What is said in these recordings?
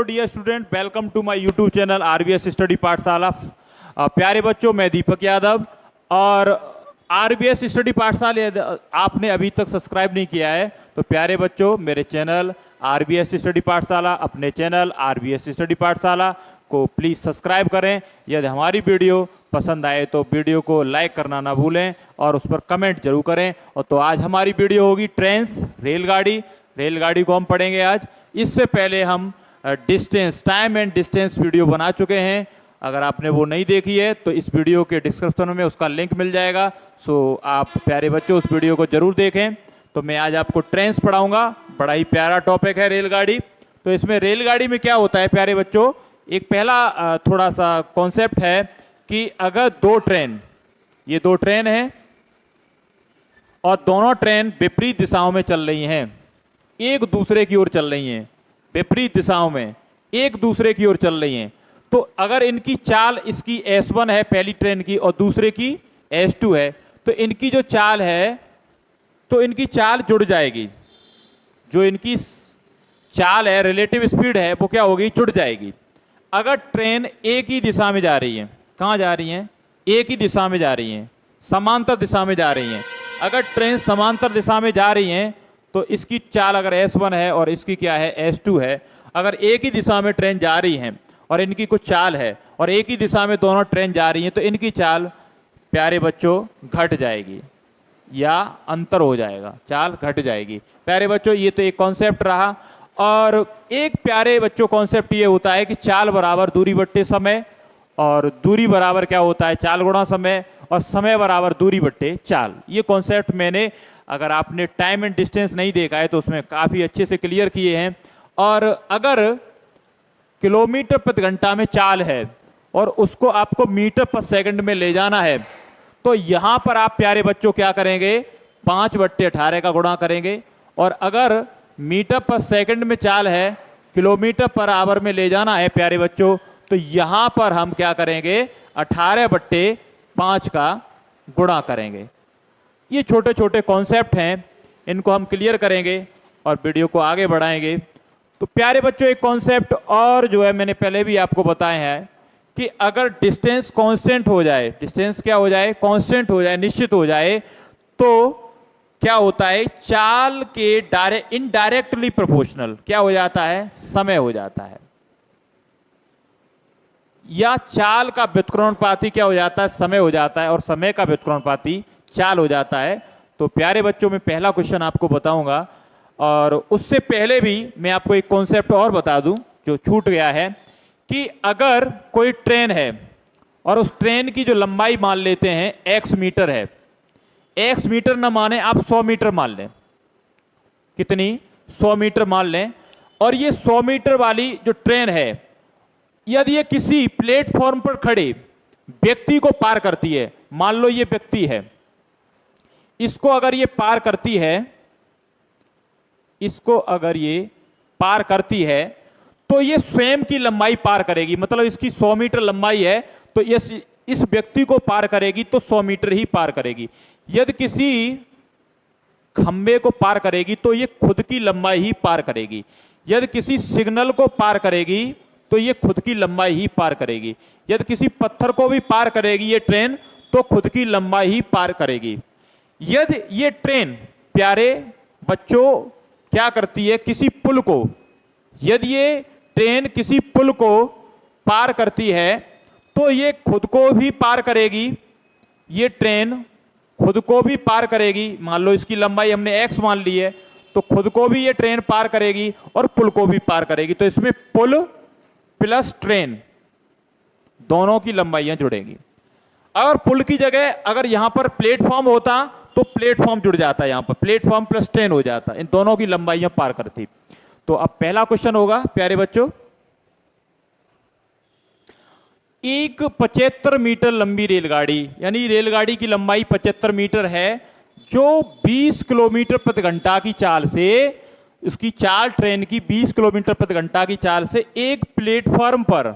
Dear student, welcome to my YouTube channel RBS study Pathshala. प्यारे बच्चों, मैं दीपक यादव और आरबीएस स्टडी पाठशाला आपने अभी तक सब्सक्राइब नहीं किया है तो प्यारे बच्चों, मेरे चैनल आरबीएस स्टडी पाठशाला, अपने चैनल आरबीएस स्टडी पाठशाला को प्लीज़ सब्सक्राइब करें। यदि हमारी वीडियो पसंद आए तो वीडियो को लाइक करना ना भूलें और उस पर कमेंट जरूर करें। और तो आज हमारी वीडियो होगी ट्रेन्स, रेलगाड़ी को हम पढ़ेंगे आज। इससे पहले हम distance, time and distance video बना चुके हैं। अगर आपने वो नहीं देखी है तो इस वीडियो के डिस्क्रिप्शन में उसका लिंक मिल जाएगा। सो आप प्यारे बच्चों उस वीडियो को जरूर देखें। तो मैं आज आपको ट्रेन्स पढ़ाऊंगा। बड़ा ही प्यारा टॉपिक है रेलगाड़ी। तो इसमें रेलगाड़ी में क्या होता है प्यारे बच्चों, एक पहला थोड़ा सा कॉन्सेप्ट है कि अगर दो ट्रेन, ये दो ट्रेन हैं और दोनों ट्रेन विपरीत दिशाओं में चल रही हैं, एक दूसरे की ओर चल रही हैं, विपरीत दिशाओं में एक दूसरे की ओर चल रही हैं, तो अगर इनकी चाल, इसकी S1 है पहली ट्रेन की और दूसरे की S2 है, तो इनकी जो चाल है तो इनकी चाल जुड़ जाएगी। जो इनकी चाल है, रिलेटिव स्पीड है, वो क्या होगी, जुड़ जाएगी। अगर ट्रेन एक ही दिशा में जा रही है, कहाँ जा रही हैं, एक ही दिशा में जा रही हैं, समांतर दिशा में जा रही हैं। अगर ट्रेन समांतर दिशा में जा रही हैं तो इसकी चाल अगर S1 है और इसकी क्या है, S2 है। अगर एक ही दिशा में ट्रेन जा रही हैं और इनकी कुछ चाल है और एक ही दिशा में दोनों ट्रेन जा रही हैं तो इनकी चाल प्यारे बच्चों घट जाएगी या अंतर हो जाएगा, चाल घट जाएगी। प्यारे बच्चों, ये तो एक कॉन्सेप्ट रहा। और एक प्यारे बच्चों कॉन्सेप्ट ये होता है कि चाल बराबर दूरी बट्टे समय, और दूरी बराबर क्या होता है, चाल गुणा समय, और समय बराबर दूरी बट्टे चाल। ये कॉन्सेप्ट मैंने, अगर आपने टाइम एंड डिस्टेंस नहीं देखा है तो उसमें काफ़ी अच्छे से क्लियर किए हैं। और अगर किलोमीटर प्रति घंटा में चाल है और उसको आपको मीटर पर सेकंड में ले जाना है तो यहाँ पर आप प्यारे बच्चों क्या करेंगे, 5/18 का गुणा करेंगे। और अगर मीटर पर सेकंड में चाल है, किलोमीटर पर आवर में ले जाना है प्यारे बच्चों, तो यहाँ पर हम क्या करेंगे, 18/5 का गुणा करेंगे। ये छोटे छोटे कॉन्सेप्ट हैं, इनको हम क्लियर करेंगे और वीडियो को आगे बढ़ाएंगे। तो प्यारे बच्चों, एक कॉन्सेप्ट और जो है मैंने पहले भी आपको बताया है कि अगर डिस्टेंस कांस्टेंट हो जाए, डिस्टेंस क्या हो जाए, कांस्टेंट हो जाए, निश्चित हो जाए, तो क्या होता है, चाल के इनडायरेक्टली प्रोपोर्शनल क्या हो जाता है, समय हो जाता है, या चाल का व्युत्क्रमणपाती क्या हो जाता है, समय हो जाता है, और समय का व्युत्क्रमणपाती चाल हो जाता है। तो प्यारे बच्चों, मैं पहला क्वेश्चन आपको बताऊंगा और उससे पहले भी मैं आपको एक कॉन्सेप्ट और बता दूं जो छूट गया है कि अगर कोई ट्रेन है और उस ट्रेन की जो लंबाई मान लेते हैं x मीटर है, x मीटर ना माने आप 100 मीटर मान लें, कितनी, 100 मीटर मान लें, और ये 100 मीटर वाली जो ट्रेन है यदि ये किसी प्लेटफॉर्म पर खड़े व्यक्ति को पार करती है, मान लो ये व्यक्ति है, इसको अगर ये पार करती है, इसको अगर ये पार करती है तो ये स्वयं की लंबाई पार करेगी। मतलब इसकी 100 मीटर लंबाई है तो इस व्यक्ति को पार करेगी तो 100 मीटर ही पार करेगी। यदि किसी खंबे को पार करेगी तो ये खुद की लंबाई ही पार करेगी। यदि किसी सिग्नल को पार करेगी तो ये खुद की लंबाई ही पार करेगी। यदि किसी पत्थर को भी पार करेगी ये ट्रेन तो खुद की लंबाई ही पार करेगी। यदि ये ट्रेन प्यारे बच्चों क्या करती है, किसी पुल को, यदि ये ट्रेन किसी पुल को पार करती है तो ये खुद को भी पार करेगी, ये ट्रेन खुद को भी पार करेगी। मान लो इसकी लंबाई हमने x मान ली है तो खुद को भी ये ट्रेन पार करेगी और पुल को भी पार करेगी। तो इसमें पुल प्लस ट्रेन दोनों की लंबाइयां जुड़ेंगी। अगर पुल की जगह अगर यहां पर प्लेटफॉर्म होता तो प्लेटफॉर्म जुड़ जाता, यहां पर प्लेटफॉर्म प्लस ट्रेन हो जाता, इन दोनों की लंबाइयां पार करती। तो अब पहला क्वेश्चन होगा प्यारे बच्चों, एक 75 मीटर लंबी रेलगाड़ी, यानी रेलगाड़ी की लंबाई 75 मीटर है, जो 20 किलोमीटर प्रति घंटा की चाल से, उसकी चाल ट्रेन की 20 किलोमीटर प्रति घंटा की चाल से एक प्लेटफॉर्म पर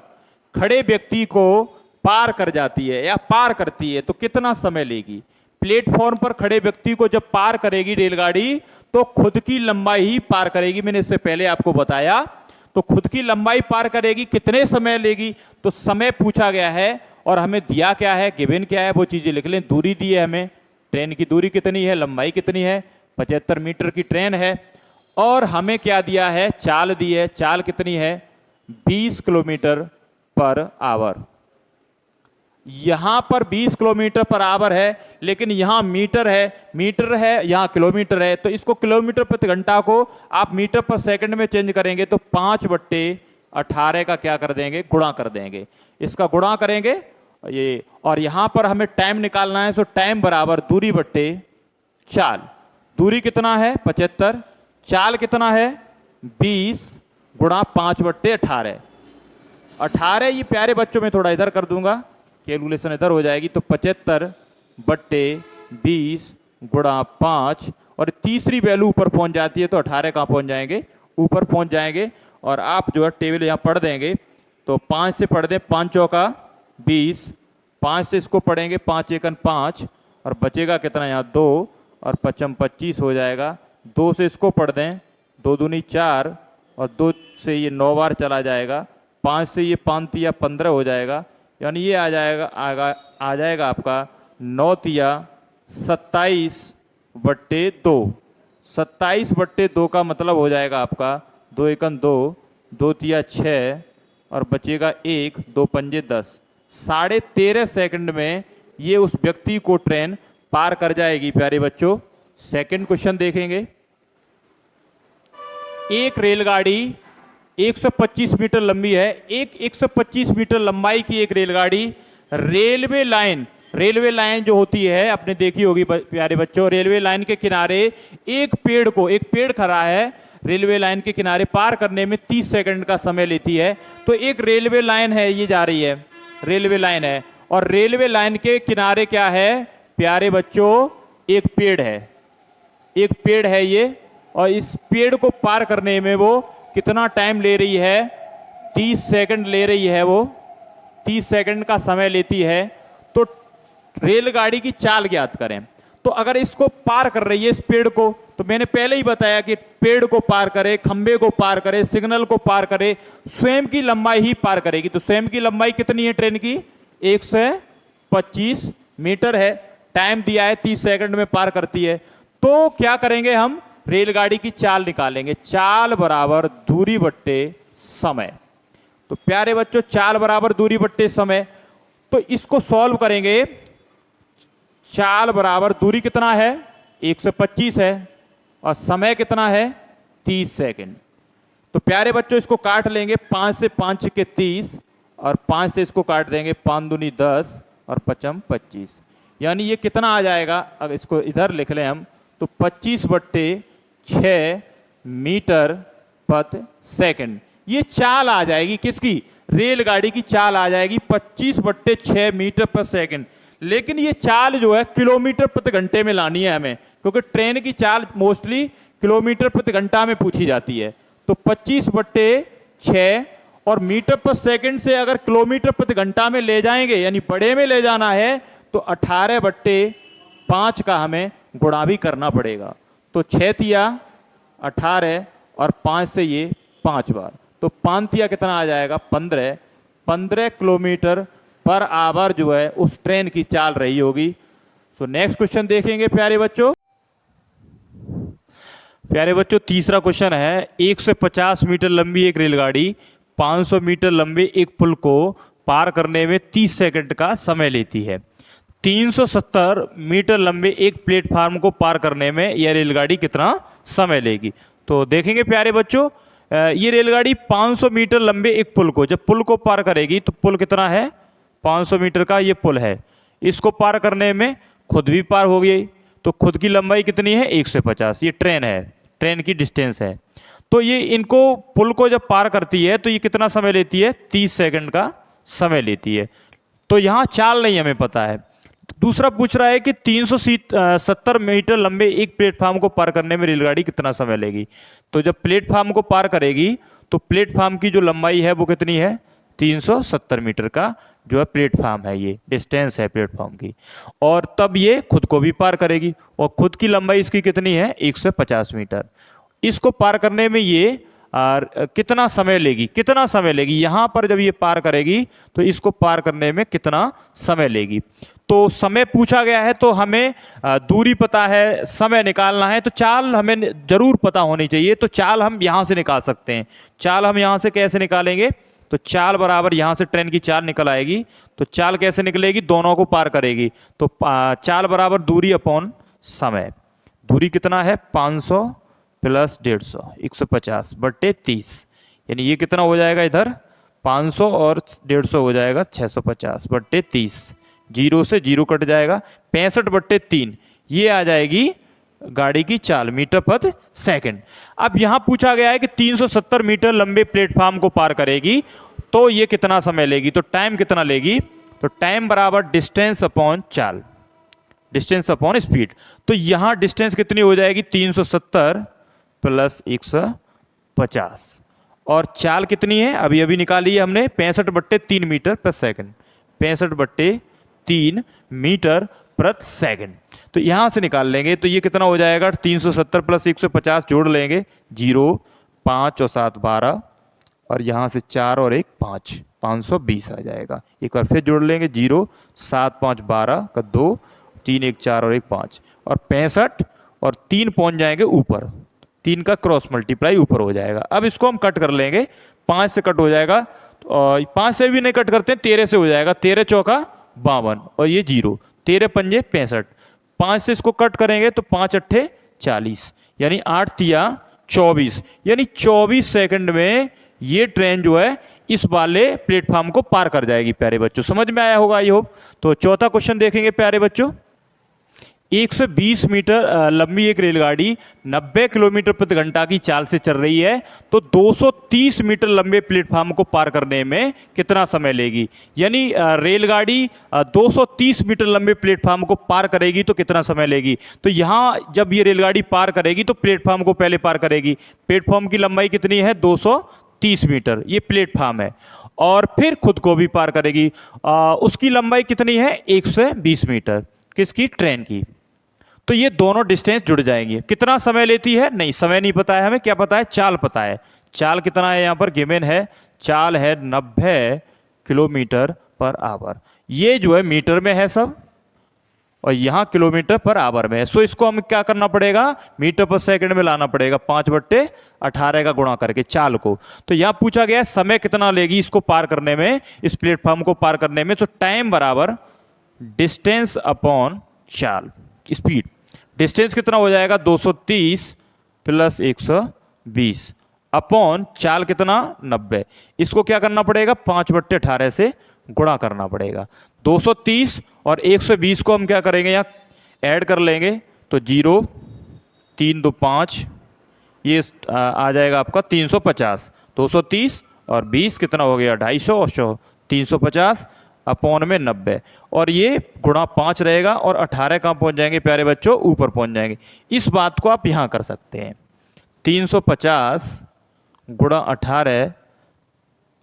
खड़े व्यक्ति को पार कर जाती है या पार करती है तो कितना समय लेगी। प्लेटफॉर्म पर खड़े व्यक्ति को जब पार करेगी रेलगाड़ी तो खुद की लंबाई ही पार करेगी, मैंने इससे पहले आपको बताया। तो खुद की लंबाई पार करेगी, कितने समय लेगी, तो समय पूछा गया है और हमें दिया क्या है, गिवन क्या है, वो चीजें लिख लें। दूरी दी है हमें, ट्रेन की दूरी कितनी है, लंबाई कितनी है, 75 मीटर की ट्रेन है। और हमें क्या दिया है, चाल दी है, चाल कितनी है, 20 किलोमीटर पर आवर। यहां पर 20 किलोमीटर पर आवर है, लेकिन यहां मीटर है, यहां किलोमीटर है, तो इसको किलोमीटर प्रति घंटा को आप मीटर पर सेकंड में चेंज करेंगे तो 5/18 का क्या कर देंगे, गुणा कर देंगे। इसका गुणा करेंगे ये, और यहां पर हमें टाइम निकालना है, सो टाइम बराबर दूरी बट्टे चाल। दूरी कितना है 75, चाल कितना है 20 गुणा 5/18। 18 ये प्यारे बच्चों में थोड़ा इधर कर दूंगा, कैलकुलेशन इधर हो जाएगी, तो 75/20 गुणा 5, और तीसरी वैल्यू ऊपर पहुंच जाती है तो 18 कहाँ पहुंच जाएंगे, ऊपर पहुंच जाएंगे। और आप जो है टेबल यहाँ पढ़ देंगे, तो 5 से पढ़ दें, 5 चौका 20, 5 से इसको पढ़ेंगे 5 एकन 5, और बचेगा कितना यहाँ 2, और 5 25 हो जाएगा। 2 से इसको पढ़ दें, 2 दूनी 4, और 2 से ये 9 बार चला जाएगा, 5 से ये 5 तिया 15 हो जाएगा, यानी ये आ जाएगा आपका 9 तिया 27/2। 27/2 का मतलब हो जाएगा आपका 2 एकन 2, 2 तिया 6, और बचेगा 1, 2 पंजे 10। 13.5 सेकंड में ये उस व्यक्ति को ट्रेन पार कर जाएगी प्यारे बच्चों। सेकंड क्वेश्चन देखेंगे। एक रेलगाड़ी 125 मीटर लंबी है, 125 मीटर लंबाई की एक रेलगाड़ी रेलवे लाइन जो होती है आपने देखी होगी प्यारे बच्चों, रेलवे लाइन के किनारे एक पेड़ खड़ा है, रेलवे लाइन के किनारे पार करने में 30 सेकंड का समय लेती है। तो एक रेलवे लाइन है, ये जा रही है, रेलवे लाइन है, और रेलवे लाइन के किनारे क्या है प्यारे बच्चों, एक पेड़ है ये, और इस पेड़ को पार करने में वो कितना टाइम ले रही है, 30 सेकंड ले रही है, वो 30 सेकंड का समय लेती है। तो रेलगाड़ी की चाल ज्ञात करें। तो अगर इसको पार कर रही है इस पेड़ को, तो मैंने पहले ही बताया कि पेड़ को पार करे, खंबे को पार करे, सिग्नल को पार करे, स्वयं की लंबाई ही पार करेगी। तो स्वयं की लंबाई कितनी है ट्रेन की, 125 मीटर है, टाइम दिया है 30 सेकंड में पार करती है। तो क्या करेंगे हम, रेलगाड़ी की चाल निकालेंगे, चाल बराबर दूरी बट्टे समय। तो प्यारे बच्चों चाल बराबर दूरी बट्टे समय, तो इसको सॉल्व करेंगे। चाल बराबर दूरी कितना है 125 है, और समय कितना है 30 सेकंड। तो प्यारे बच्चों इसको काट लेंगे, 5 से 5 के 30, और 5 से इसको काट देंगे, 5 दूनी 10, और 5 25, यानी ये कितना आ जाएगा, अगर इसको इधर लिख लें हम, तो 25/6 मीटर प्रति सेकंड। ये चाल आ जाएगी किसकी, रेलगाड़ी की चाल आ जाएगी 25/6 मीटर प्रति सेकंड। लेकिन ये चाल जो है किलोमीटर प्रति घंटे में लानी है हमें, क्योंकि ट्रेन की चाल मोस्टली किलोमीटर प्रति घंटा में पूछी जाती है। तो 25/6 और मीटर प्रति सेकंड से अगर किलोमीटर प्रति घंटा में ले जाएंगे, यानी बड़े में ले जाना है, तो 18/5 का हमें गुणा भी करना पड़ेगा। तो 6 तिया 18, और 5 से ये 5 बार, तो 5 तिया कितना आ जाएगा 15 किलोमीटर पर आवर जो है उस ट्रेन की चाल रही होगी। सो नेक्स्ट क्वेश्चन देखेंगे प्यारे बच्चों। तीसरा क्वेश्चन है, 150 मीटर लंबी एक रेलगाड़ी 500 मीटर लंबे एक पुल को पार करने में 30 सेकंड का समय लेती है। 370 मीटर लंबे एक प्लेटफार्म को पार करने में यह रेलगाड़ी कितना समय लेगी। तो देखेंगे प्यारे बच्चों, ये रेलगाड़ी 500 मीटर लंबे एक पुल को, जब पुल को पार करेगी, तो पुल कितना है 500 मीटर का ये पुल है, इसको पार करने में खुद भी पार हो गई, तो खुद की लंबाई कितनी है 150, ये ट्रेन है, ट्रेन की डिस्टेंस है। तो ये इनको पुल को जब पार करती है तो ये कितना समय लेती है, 30 सेकंड का समय लेती है। तो यहाँ चाल नहीं हमें पता है। दूसरा पूछ रहा है कि 370 मीटर लंबे एक प्लेटफार्म को पार करने में रेलगाड़ी कितना समय लेगी। तो जब प्लेटफार्म को पार करेगी तो प्लेटफार्म की जो लंबाई है वो कितनी है, 370 मीटर का जो है प्लेटफार्म है, ये डिस्टेंस है प्लेटफार्म की, और तब ये खुद को भी पार करेगी, और खुद की लंबाई इसकी कितनी है 150 मीटर। इसको पार करने में ये और कितना समय लेगी, कितना समय लेगी यहाँ पर जब ये पार करेगी तो इसको पार करने में कितना समय लेगी। तो समय पूछा गया है तो हमें दूरी पता है, समय निकालना है, तो चाल हमें जरूर पता होनी चाहिए। तो चाल हम यहाँ से निकाल सकते हैं। चाल हम यहाँ से कैसे निकालेंगे, तो चाल बराबर यहाँ से ट्रेन की चाल निकल आएगी। तो चाल कैसे निकलेगी, दोनों को पार करेगी। तो चाल बराबर दूरी अपॉन समय। दूरी कितना है 500 प्लस 150 150 बट्टे 30, यानी ये कितना हो जाएगा इधर 500 और 150 हो जाएगा 650 बट्टे 30। जीरो से जीरो कट जाएगा, 65 बट्टे 3 ये आ जाएगी गाड़ी की चाल मीटर प्रति सेकंड। अब यहाँ पूछा गया है कि 370 मीटर लंबे प्लेटफॉर्म को पार करेगी तो ये कितना समय लेगी, तो टाइम कितना लेगी, तो टाइम बराबर डिस्टेंस अपॉन चाल, डिस्टेंस अपॉन स्पीड। तो यहाँ डिस्टेंस कितनी हो जाएगी 370 प्लस 150 और चाल कितनी है अभी अभी निकाली है हमने 65 बट्टे 3 मीटर प्रति सेकंड, 65 बट्टे 3 मीटर प्रति सेकंड। तो यहाँ से निकाल लेंगे तो ये कितना हो जाएगा 370 प्लस 150 जोड़ लेंगे 0 5 और 7 12 और यहाँ से 4 और 1 5 520 आ जाएगा। एक बार फिर जोड़ लेंगे 0 7 5 12 का 2 3 1 4 और 1 5 और 65 और 3 पहुँच जाएंगे ऊपर, 3 का क्रॉस मल्टीप्लाई ऊपर हो जाएगा। अब इसको हम कट कर लेंगे, 5 से कट हो जाएगा और 5 से भी नहीं कट करते 13 से हो जाएगा, 13 चौका 52 और ये 0 13 पंजे 65, 5 से इसको कट करेंगे तो 5 अट्ठे 40 यानी 8 तिया 24, यानी 24 सेकंड में ये ट्रेन जो है इस वाले प्लेटफॉर्म को पार कर जाएगी। प्यारे बच्चों समझ में आया होगा आई होप। तो चौथा क्वेश्चन देखेंगे प्यारे बच्चों। 120 मीटर लंबी एक रेलगाड़ी 90 किलोमीटर प्रति घंटा की चाल से चल रही है तो 230 मीटर लंबे प्लेटफॉर्म को पार करने में कितना समय लेगी, यानी रेलगाड़ी 230 मीटर लंबे प्लेटफॉर्म को पार करेगी तो कितना समय लेगी। तो यहाँ जब ये रेलगाड़ी पार करेगी तो प्लेटफॉर्म को पहले पार करेगी। प्लेटफॉर्म की लंबाई कितनी है 230 मीटर, ये प्लेटफॉर्म है, और फिर खुद को भी पार करेगी। उसकी लंबाई कितनी है 120 मीटर, किसकी, ट्रेन की। तो ये दोनों डिस्टेंस जुड़ जाएंगे। कितना समय लेती है, नहीं समय नहीं पता है हमें, क्या पता है, चाल पता है। चाल कितना है यहाँ पर गिवन है, चाल है 90 किलोमीटर पर आवर। ये जो है मीटर में है सब और यहाँ किलोमीटर पर आवर में है। सो इसको हमें क्या करना पड़ेगा, मीटर पर सेकंड में लाना पड़ेगा, 5/18 का गुणा करके चाल को। तो यहाँ पूछा गया समय कितना लेगी इसको पार करने में, इस प्लेटफॉर्म को पार करने में। तो टाइम बराबर डिस्टेंस अपॉन चाल स्पीड। डिस्टेंस कितना हो जाएगा 230 प्लस 120 अपॉन चाल कितना 90। इसको क्या करना पड़ेगा 5/18 से गुणा करना पड़ेगा। 230 और 120 को हम क्या करेंगे यहाँ ऐड कर लेंगे तो 0 3 2 5 ये आ जाएगा आपका 350। 230 और 20 कितना हो गया 250 और 100 350 अपॉन में 90 और ये गुणा 5 रहेगा और 18 कहाँ पहुँच जाएंगे प्यारे बच्चों, ऊपर पहुँच जाएंगे। इस बात को आप यहाँ कर सकते हैं 350 गुणा 18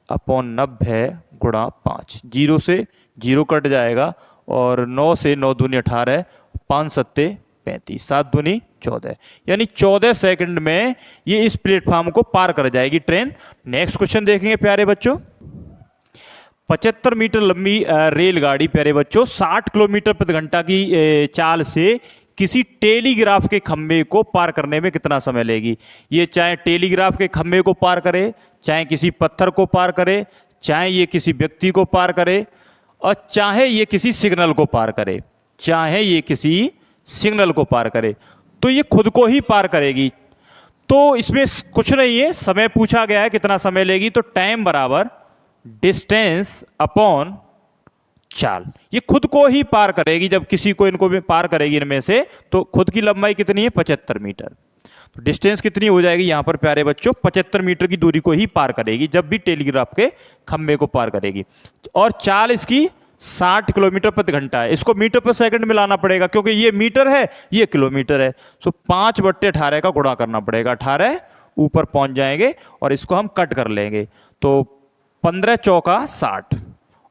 अपॉन 90 गुणा 5, 0 से 0 कट जाएगा और 9 से 9 दूनी 18 5 सत्ते 35 7 दूनी 14, यानी 14 सेकंड में ये इस प्लेटफॉर्म को पार कर जाएगी ट्रेन। नेक्स्ट क्वेश्चन देखेंगे प्यारे बच्चों। 75 मीटर लंबी रेलगाड़ी प्यारे बच्चों 60 किलोमीटर प्रति घंटा की चाल से किसी टेलीग्राफ के खंभे को पार करने में कितना समय लेगी। ये चाहे टेलीग्राफ के खंभे को पार करे, चाहे किसी पत्थर को पार करे, चाहे ये किसी व्यक्ति को पार करे और चाहे ये किसी सिग्नल को पार करे, चाहे ये किसी सिग्नल को पार करे, तो ये खुद को ही पार करेगी। तो इसमें कुछ नहीं है, समय पूछा गया है कितना समय लेगी, तो टाइम बराबर डिस्टेंस अपॉन चाल। ये खुद को ही पार करेगी, जब किसी को इनको भी पार करेगी इनमें से, तो खुद की लंबाई कितनी है 75 मीटर। तो डिस्टेंस कितनी हो जाएगी यहाँ पर प्यारे बच्चों 75 मीटर की दूरी को ही पार करेगी जब भी टेलीग्राफ के खंभे को पार करेगी। और चाल इसकी 60 किलोमीटर प्रति घंटा है। इसको मीटर पर सेकंड में लाना पड़ेगा क्योंकि ये मीटर है ये किलोमीटर है। सो 5/18 का गुणा करना पड़ेगा, 18 ऊपर पहुंच जाएंगे और इसको हम कट कर लेंगे तो 15 चौका 60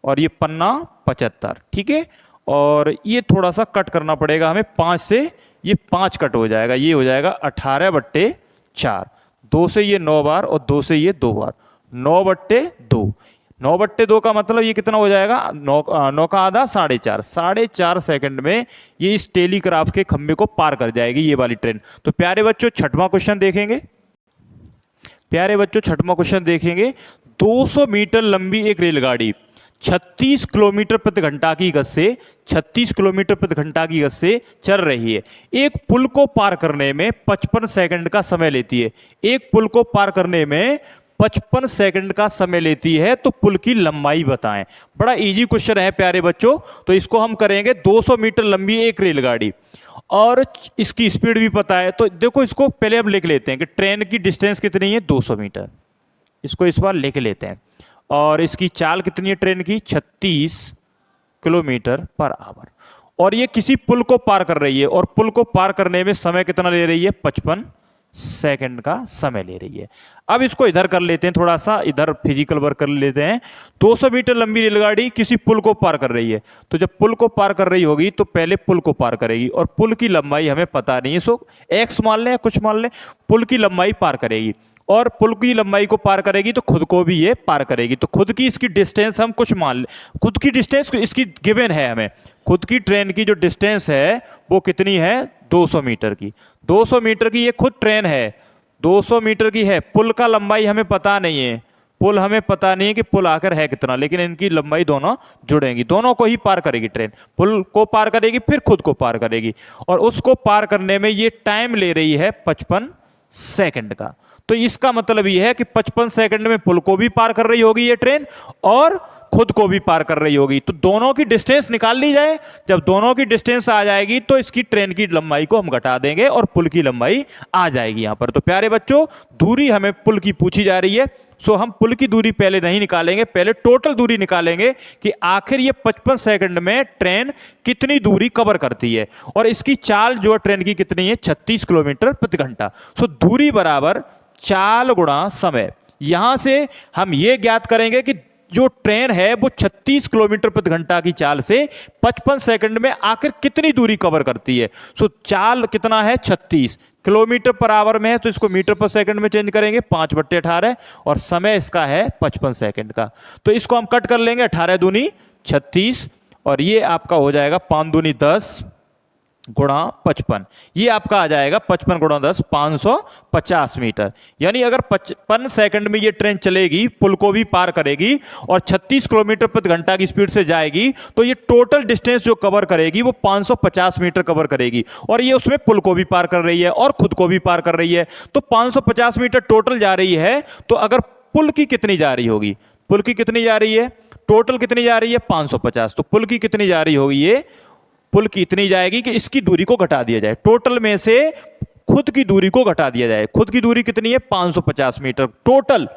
और ये पन्ना 75, ठीक है। और ये थोड़ा सा कट करना पड़ेगा हमें, 5 से ये 5 कट हो जाएगा, ये हो जाएगा 18/4। 2 से ये 9 बार और 2 से ये 2 बार, 9/2। 9/2 का मतलब ये कितना हो जाएगा, 9 का आधा 4.5 सेकंड में ये इस टेलीग्राफ के खंभे को पार कर जाएगी ये वाली ट्रेन। तो प्यारे बच्चों छठवां क्वेश्चन देखेंगे। प्यारे बच्चों छठवां क्वेश्चन देखेंगे। 200 मीटर लंबी एक रेलगाड़ी 36 किलोमीटर प्रति घंटा की गति से 36 किलोमीटर प्रति घंटा की गति से चल रही है। एक पुल को पार करने में 55 सेकंड का समय लेती है। एक पुल को पार करने में 55 सेकंड का समय लेती है, तो पुल की लंबाई बताएं। बड़ा इजी क्वेश्चन है प्यारे बच्चों। तो इसको हम करेंगे। 200 मीटर लंबी एक रेलगाड़ी और इसकी स्पीड भी पता है। तो देखो इसको पहले हम लिख लेते हैं कि ट्रेन की डिस्टेंस कितनी है, 200 मीटर। इसको इस बार लिख लेते हैं। और इसकी चाल कितनी है ट्रेन की, 36 किलोमीटर पर आवर। और ये किसी पुल को पार कर रही है और पुल को पार करने में समय कितना ले रही है, 55 सेकंड का समय ले रही है। अब इसको इधर कर लेते हैं, थोड़ा सा इधर फिजिकल वर्क कर लेते हैं। 200 मीटर लंबी रेलगाड़ी किसी पुल को पार कर रही है। तो जब पुल को पार कर रही होगी तो पहले पुल को पार करेगी और पुल की लंबाई हमें पता नहीं है, सो एक्स मान लें या कुछ मान लें। पुल की लंबाई पार करेगी और पुल की लंबाई को पार करेगी तो खुद को भी ये पार करेगी। तो खुद की इसकी डिस्टेंस हम कुछ मान लें, खुद की डिस्टेंस इसकी गिवन है हमें। खुद की ट्रेन की जो डिस्टेंस है वो कितनी है, 200 मीटर की। 200 मीटर की ये खुद ट्रेन है, 200 मीटर की है। पुल का लंबाई हमें पता नहीं है, पुल हमें पता नहीं है कि पुल आकर है कितना, लेकिन इनकी लंबाई दोनों जुड़ेंगी, दोनों को ही पार करेगी ट्रेन। पुल को पार करेगी फिर खुद को पार करेगी और उसको पार करने में ये टाइम ले रही है 55 सेकंड का। तो इसका मतलब यह है कि 55 सेकंड में पुल को भी पार कर रही होगी ये ट्रेन और खुद को भी पार कर रही होगी। तो दोनों की डिस्टेंस निकाल ली जाए। जब दोनों की डिस्टेंस आ जाएगी तो इसकी ट्रेन की लंबाई को हम घटा देंगे और पुल की लंबाई आ जाएगी यहां पर। तो प्यारे बच्चों दूरी हमें पुल की पूछी जा रही है, सो हम पुल की दूरी पहले नहीं निकालेंगे, पहले टोटल दूरी निकालेंगे कि आखिर ये 55 सेकंड में ट्रेन कितनी दूरी कवर करती है। और इसकी चाल जो ट्रेन की कितनी है, 36 किलोमीटर प्रति घंटा। सो दूरी बराबर चाल गुणा समय। यहां से हम ये ज्ञात करेंगे कि जो ट्रेन है वो 36 किलोमीटर प्रति घंटा की चाल से 55 सेकंड में आखिर कितनी दूरी कवर करती है। सो चाल कितना है, 36 किलोमीटर पर आवर में है तो इसको मीटर पर सेकंड में चेंज करेंगे, 5/18 और समय इसका है 55 सेकंड का। तो इसको हम कट कर लेंगे, 18 दूनी 36 और ये आपका हो जाएगा 5 दूनी 10 गुणा 55। ये आपका आ जाएगा 55 गुणा 10, 550 मीटर। यानी अगर 55 सेकंड में ये ट्रेन चलेगी, पुल को भी पार करेगी और 36 किलोमीटर प्रति घंटा की स्पीड से जाएगी तो ये टोटल डिस्टेंस जो कवर करेगी वो 550 मीटर कवर करेगी। और ये उसमें पुल को भी पार कर रही है और खुद को भी पार कर रही है। तो 550 मीटर टोटल जा रही है। तो अगर पुल की कितनी जा रही होगी, पुल की कितनी जा रही है, टोटल कितनी जा रही है 550, तो पुल की कितनी जा रही होगी, ये पुल की इतनी जाएगी कि इसकी दूरी को घटा दिया जाए, टोटल में से खुद की दूरी को घटा दिया जाए। खुद की दूरी कितनी है 550 मीटर, टोटल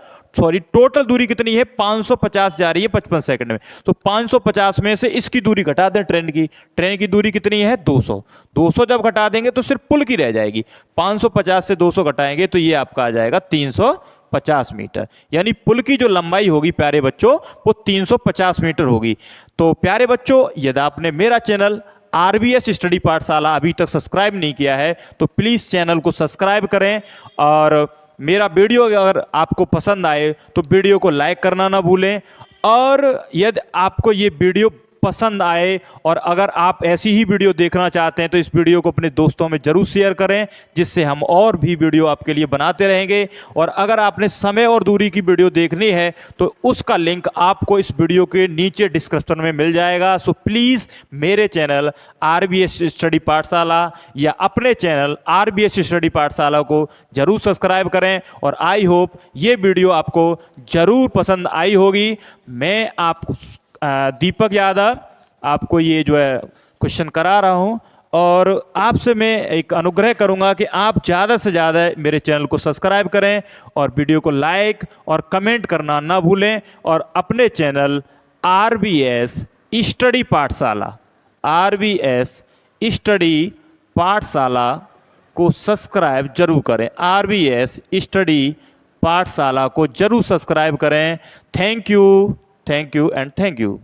दूरी कितनी है 550 जा रही है 55 सेकंड में। तो 550 में से इसकी दूरी घटा दें, ट्रेन की दूरी कितनी है 200 जब घटा देंगे तो सिर्फ पुल की रह जाएगी। 550 से 200 घटाएंगे तो ये आपका आ जाएगा 350 मीटर। यानी पुल की जो लंबाई होगी प्यारे बच्चों वो 350 मीटर होगी। तो प्यारे बच्चों यदि आपने मेरा चैनल RBS स्टडी पाठशाला अभी तक सब्सक्राइब नहीं किया है तो प्लीज़ चैनल को सब्सक्राइब करें और मेरा वीडियो अगर आपको पसंद आए तो वीडियो को लाइक करना ना भूलें। और यदि आपको ये वीडियो पसंद आए और अगर आप ऐसी ही वीडियो देखना चाहते हैं तो इस वीडियो को अपने दोस्तों में जरूर शेयर करें, जिससे हम और भी वीडियो आपके लिए बनाते रहेंगे। और अगर आपने समय और दूरी की वीडियो देखनी है तो उसका लिंक आपको इस वीडियो के नीचे डिस्क्रिप्शन में मिल जाएगा। सो प्लीज़ मेरे चैनल RBS स्टडी पाठशाला या अपने चैनल RBS स्टडी पाठशाला को जरूर सब्सक्राइब करें। और आई होप ये वीडियो आपको ज़रूर पसंद आई होगी। मैं आपको दीपक यादव आपको ये जो है क्वेश्चन करा रहा हूँ और आपसे मैं एक अनुग्रह करूँगा कि आप ज़्यादा से ज़्यादा मेरे चैनल को सब्सक्राइब करें और वीडियो को लाइक और कमेंट करना ना भूलें। और अपने चैनल RBS स्टडी पाठशाला को सब्सक्राइब जरूर करें। RBS स्टडी पाठशाला को जरूर सब्सक्राइब करें। Thank you and thank you.